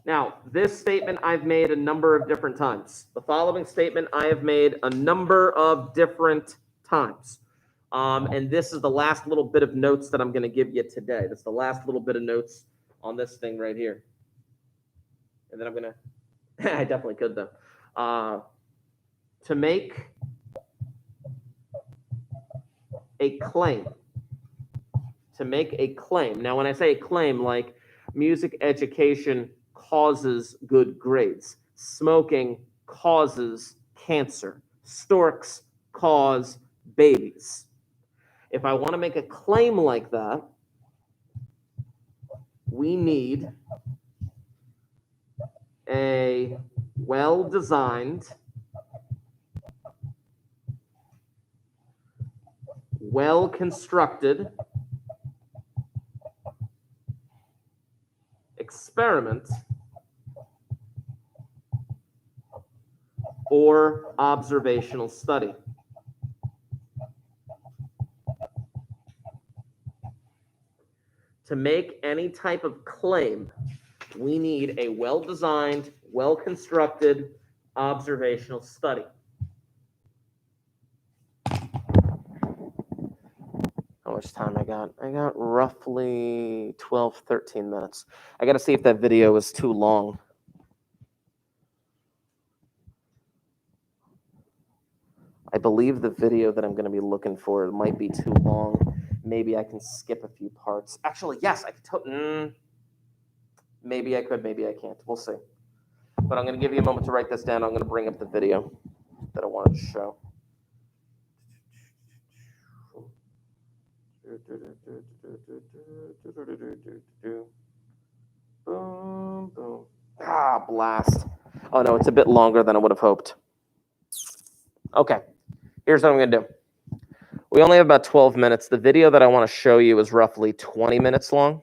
Now, this statement I've made a number of different times. The following statement I have made a number of different times. And this is the last little bit of notes that I'm going to give you today. That's the last little bit of notes on this thing right here. And then I'm going to, I definitely could though. To make a claim. To make a claim. Now, when I say a claim, like music education causes good grades, smoking causes cancer, storks cause babies. If I want to make a claim like that, we need a well-designed, well-constructed experiment or observational study. To make any type of claim, we need a well-designed, well-constructed observational study. How much time I got? I got roughly 12, 13 minutes. I got to see if that video is too long. I believe the video that I'm going to be looking for might be too long. Maybe I can skip a few parts. Actually, yes, I could. Maybe I could, maybe I can't. We'll see. But I'm going to give you a moment to write this down. I'm going to bring up the video that I wanted to show. Boom, boom. Ah, blast. Oh, no, it's a bit longer than I would have hoped. Okay, here's what I'm going to do. We only have about 12 minutes. The video that I want to show you is roughly 20 minutes long.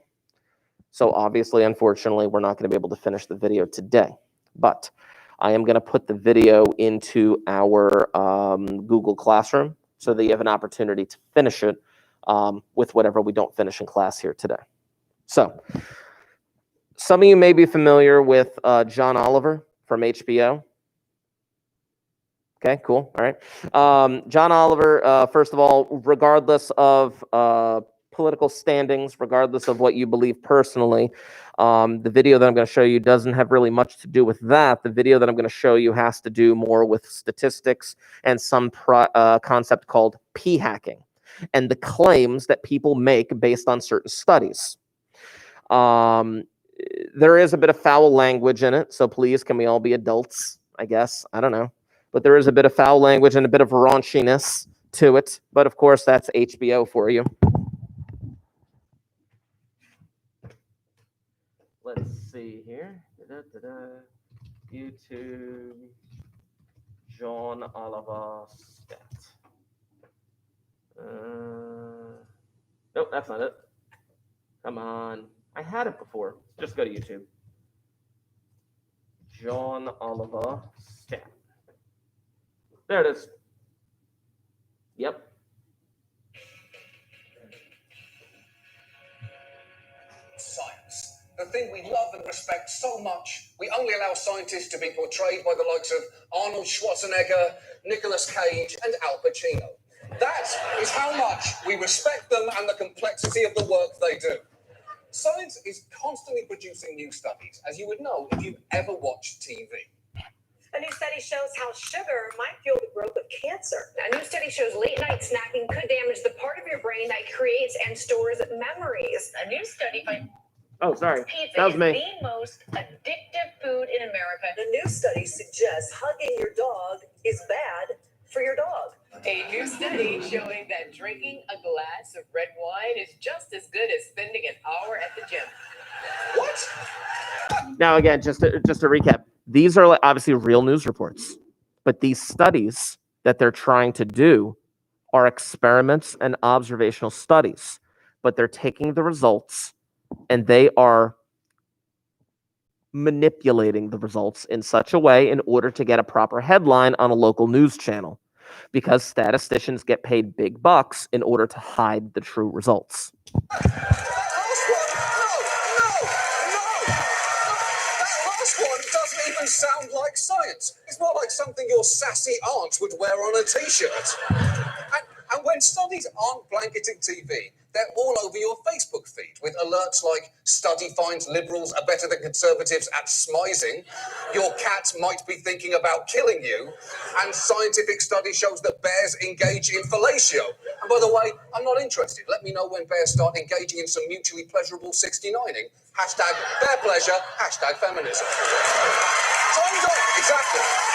So obviously, unfortunately, we're not going to be able to finish the video today. But I am going to put the video into our Google Classroom so that you have an opportunity to finish it with whatever we don't finish in class here today. So some of you may be familiar with John Oliver from HBO. Okay, cool. All right. John Oliver, first of all, regardless of political standings, regardless of what you believe personally, the video that I'm going to show you doesn't have really much to do with that. The video that I'm going to show you has to do more with statistics and some concept called p-hacking and the claims that people make based on certain studies. There is a bit of foul language in it, so please, can we all be adults, I guess? I don't know. But there is a bit of foul language and a bit of raunchiness to it. But of course, that's HBO for you. Let's see here. YouTube, John Oliver stat. Nope, that's not it. Come on. I had it before. Just go to YouTube. John Oliver stat. There it is. Yep. Science. The thing we love and respect so much, we only allow scientists to be portrayed by the likes of Arnold Schwarzenegger, Nicolas Cage, and Al Pacino. That is how much we respect them and the complexity of the work they do. Science is constantly producing new studies, as you would know if you've ever watched TV. A new study shows how sugar might fuel the growth of cancer. A new study shows late-night snacking could damage the part of your brain that creates and stores memories. A new study finds Pizza that was me. The most addictive food in America. The new study suggests hugging your dog is bad for your dog. A new study showing that drinking a glass of red wine is just as good as spending an hour at the gym. What? Now, again, just to recap, these are obviously real news reports, but these studies that they're trying to do are experiments and observational studies, but they're taking the results and they are manipulating the results in such a way in order to get a proper headline on a local news channel, because statisticians get paid big bucks in order to hide the true results. That last one doesn't even sound like science. It's more like something your sassy aunt would wear on a t-shirt. And when studies aren't blanketing TV, they're all over your Facebook feed with alerts like study finds liberals are better than conservatives at smizing, your cat might be thinking about killing you, and scientific study shows that bears engage in fellatio. And by the way, I'm not interested. Let me know when bears start engaging in some mutually pleasurable 69ing. Hashtag bear pleasure, hashtag feminism.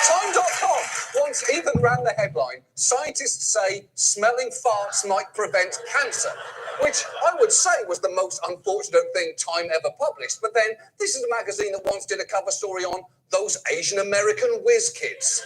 Time.com once even ran the headline, scientists say smelling farts might prevent cancer, which I would say was the most unfortunate thing Time ever published. But then, this is a magazine that once did a cover story on those Asian American whiz kids.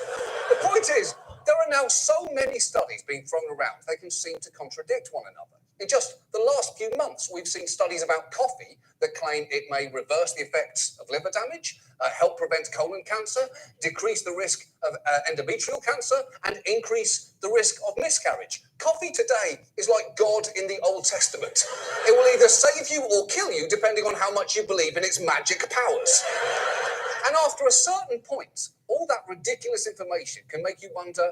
The point is, there are now so many studies being thrown around, they can seem to contradict one another. In just the last few months, we've seen studies about coffee that claim it may reverse the effects of liver damage, help prevent colon cancer, decrease the risk of endometrial cancer, and increase the risk of miscarriage. Coffee today is like God in the Old Testament. It will either save you or kill you, depending on how much you believe in its magic powers. And after a certain point, all that ridiculous information can make you wonder,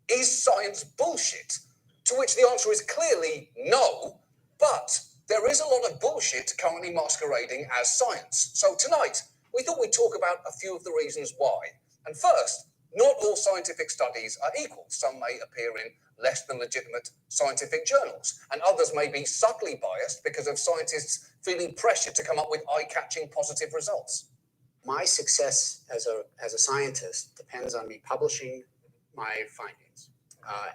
is science bullshit? To which the answer is clearly no, but there is a lot of bullshit currently masquerading as science. So tonight, we thought we'd talk about a few of the reasons why. And first, not all scientific studies are equal. Some may appear in less than legitimate scientific journals, and others may be subtly biased because of scientists feeling pressure to come up with eye-catching positive results. My success as a scientist depends on me publishing my findings.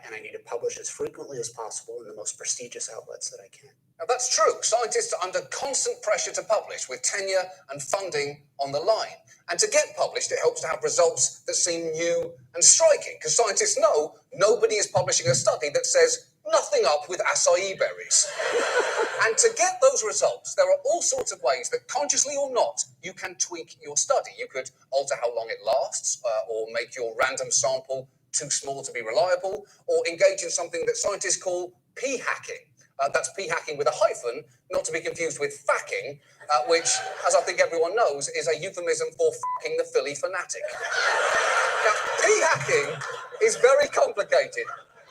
And I need to publish as frequently as possible in the most prestigious outlets that I can. Now, that's true. Scientists are under constant pressure to publish, with tenure and funding on the line. And to get published, it helps to have results that seem new and striking, because scientists know nobody is publishing a study that says nothing up with acai berries. And to get those results, there are all sorts of ways that, consciously or not, you can tweak your study. You could alter how long it lasts, or make your random sample too small to be reliable, or engage in something that scientists call p-hacking. That's p-hacking with a hyphen, not to be confused with facking, which, as I think everyone knows, is a euphemism for fucking the Philly fanatic. Now, p-hacking is very complicated,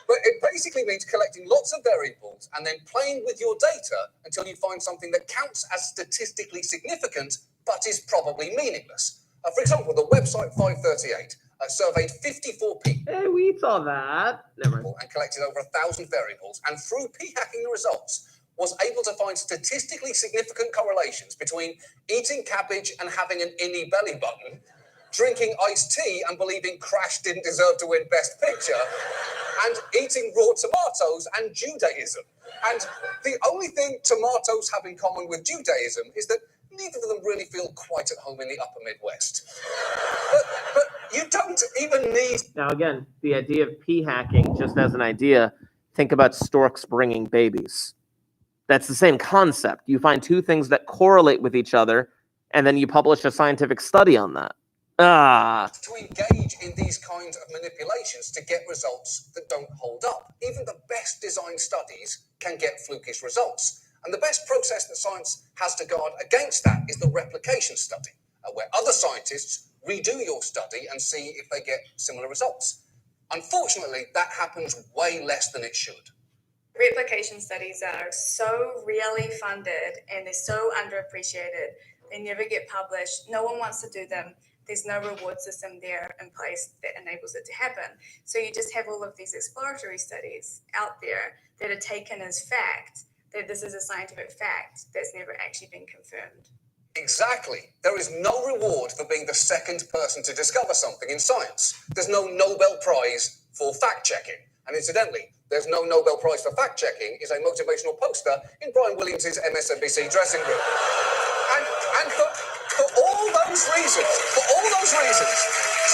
but it basically means collecting lots of variables and then playing with your data until you find something that counts as statistically significant, but is probably meaningless. For example, the website 538 surveyed 54 people. Hey, we saw that. Never mind. And collected over 1,000 variables, and through p-hacking the results, was able to find statistically significant correlations between eating cabbage and having an innie belly button, drinking iced tea and believing Crash didn't deserve to win Best Picture, and eating raw tomatoes and Judaism. And the only thing tomatoes have in common with Judaism is that neither of them really feel quite at home in the upper Midwest. But you don't even need... Now, again, the idea of p-hacking, just as an idea, think about storks bringing babies. That's the same concept. You find two things that correlate with each other, and then you publish a scientific study on that. To engage in these kinds of manipulations to get results that don't hold up. Even the best designed studies can get flukish results. And the best process that science has to guard against that is the replication study, where other scientists redo your study and see if they get similar results. Unfortunately, that happens way less than it should. Replication studies are so really funded and they're so underappreciated. They never get published. No one wants to do them. There's no reward system there in place that enables it to happen. So you just have all of these exploratory studies out there that are taken as fact, that this is a scientific fact that's never actually been confirmed. Exactly. There is no reward for being the second person to discover something in science. There's no Nobel Prize for fact-checking. And incidentally, there's no Nobel Prize for fact-checking is a motivational poster in Brian Williams' MSNBC dressing room. And for all those reasons,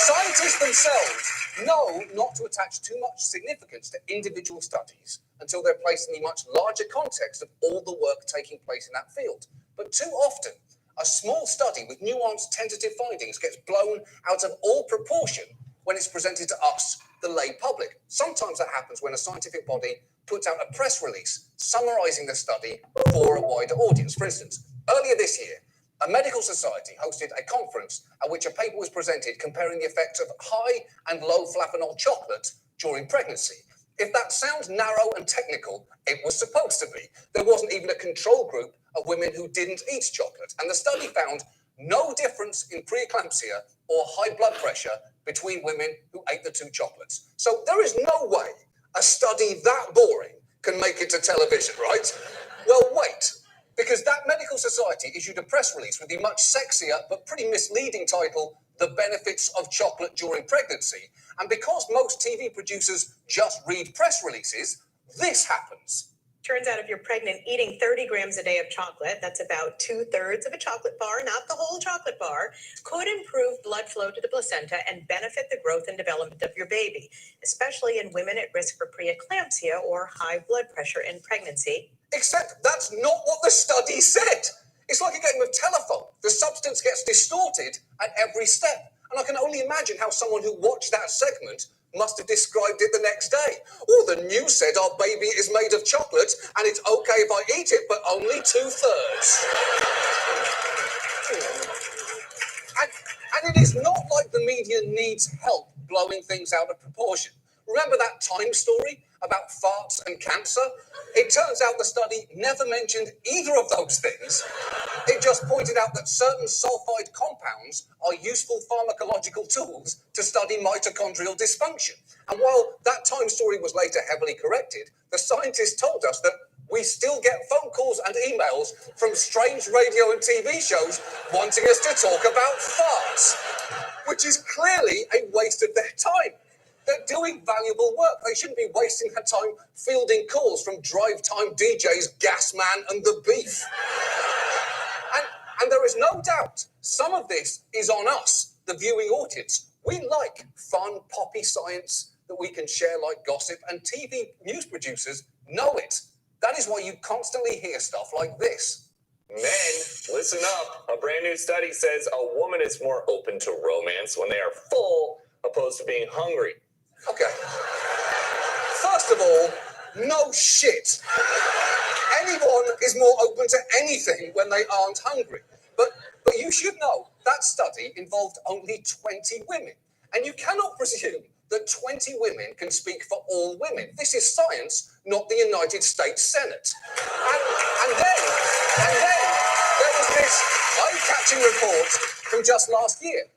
scientists themselves know not to attach too much significance to individual studies until they're placed in the much larger context of all the work taking place in that field. But too often, a small study with nuanced tentative findings gets blown out of all proportion when it's presented to us, the lay public. Sometimes that happens when a scientific body puts out a press release summarising the study for a wider audience. For instance, earlier this year, a medical society hosted a conference at which a paper was presented comparing the effects of high and low flavanol chocolate during pregnancy. If that sounds narrow and technical, it was supposed to be. There wasn't even a control group of women who didn't eat chocolate. And the study found no difference in preeclampsia or high blood pressure between women who ate the two chocolates. So there is no way a study that boring can make it to television, right? Well, wait. Because that medical society issued a press release with the much sexier but pretty misleading title, The Benefits of Chocolate During Pregnancy. And because most TV producers just read press releases, this happens. Turns out if you're pregnant, eating 30 grams a day of chocolate, that's about 2/3 of a chocolate bar, not the whole chocolate bar, could improve blood flow to the placenta and benefit the growth and development of your baby, especially in women at risk for preeclampsia or high blood pressure in pregnancy. Except that's not what the study said. It's like a game of telephone. The substance gets distorted at every step. And I can only imagine how someone who watched that segment must have described it the next day. Oh, the news said our baby is made of chocolate and it's okay if I eat it, but only 2/3. And it is not like the media needs help blowing things out of proportion. Remember that Time story about farts and cancer? It turns out the study never mentioned either of those things. It just pointed out that certain sulfide compounds are useful pharmacological tools to study mitochondrial dysfunction. And while that Time story was later heavily corrected, the scientists told us that we still get phone calls and emails from strange radio and TV shows wanting us to talk about farts, which is clearly a waste of their time. They're doing valuable work. They shouldn't be wasting their time fielding calls from drive time DJs, Gasman and The Beef. And there is no doubt some of this is on us, the viewing audience. We like fun, poppy science that we can share like gossip, and TV news producers know it. That is why you constantly hear stuff like this. Men, listen up. A brand new study says a woman is more open to romance when they are full opposed to being hungry. Okay. First of all, no shit. Anyone is more open to anything when they aren't hungry. But you should know that study involved only 20 women. And you cannot presume that 20 women can speak for all women. This is science, not the United States Senate. And then there was this eye-catching report from just last year.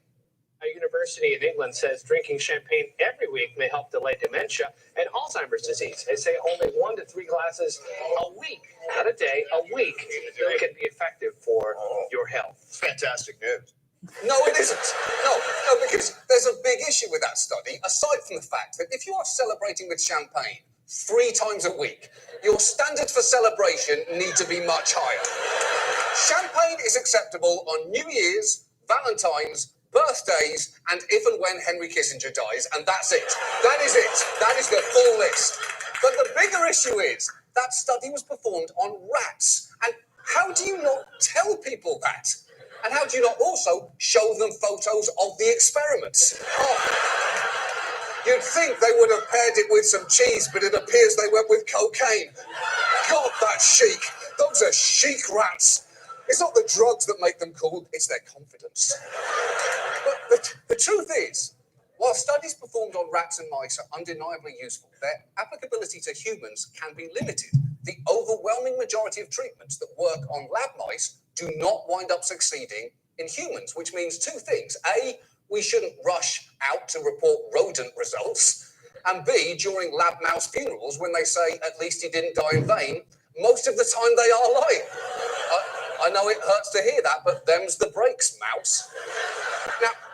A university in England says drinking champagne every week may help delay dementia and Alzheimer's disease. They say only 1 to 3 glasses a week, not a day, a week, can be effective for your health. Fantastic news. No, it isn't. No, because there's a big issue with that study, aside from the fact that if you are celebrating with champagne 3 times a week, your standards for celebration need to be much higher. Champagne is acceptable on New Year's, Valentine's, birthdays, and if and when Henry Kissinger dies, and that's it. That is it. That is the full list. But the bigger issue is that study was performed on rats. And how do you not tell people that? And how do you not also show them photos of the experiments? Oh, you'd think they would have paired it with some cheese, but it appears they went with cocaine. God, that's chic. Those are chic rats. It's not the drugs that make them cool, it's their confidence. But the truth is, while studies performed on rats and mice are undeniably useful, their applicability to humans can be limited. The overwhelming majority of treatments that work on lab mice do not wind up succeeding in humans, which means 2 things. A, we shouldn't rush out to report rodent results. And B, during lab mouse funerals, when they say, at least he didn't die in vain, most of the time they are lying. I know it hurts to hear that, but them's the breaks, mouse.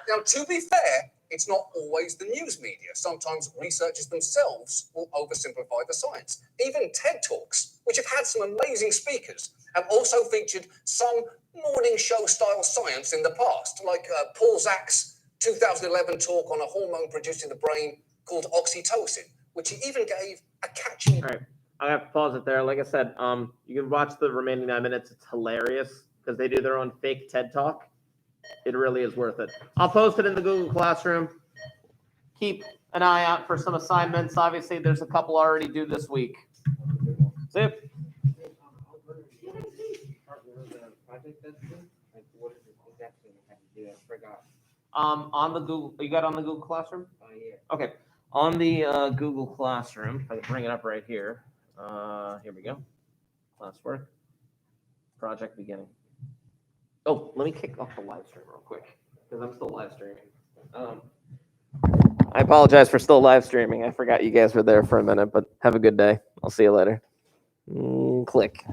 Now, to be fair, it's not always the news media. Sometimes researchers themselves will oversimplify the science. Even TED Talks, which have had some amazing speakers, have also featured some morning show style science in the past, like Paul Zach's 2011 talk on a hormone produced in the brain called oxytocin, which he even gave a catchy. All right, I have to pause it there. Like I said, you can watch the remaining 9 minutes. It's hilarious because they do their own fake TED Talk. It really is worth it. I'll post it in the Google Classroom. Keep an eye out for some assignments. Obviously, there's a couple already due this week. Zip. On the Google, you got on the Google Classroom? Yeah. Okay. On the Google Classroom, if I can bring it up right here. Here we go. Classwork. Project beginning. Oh, let me kick off the live stream real quick because I'm still live streaming. I apologize for still live streaming. I forgot you guys were there for a minute, but have a good day. I'll see you later. Click.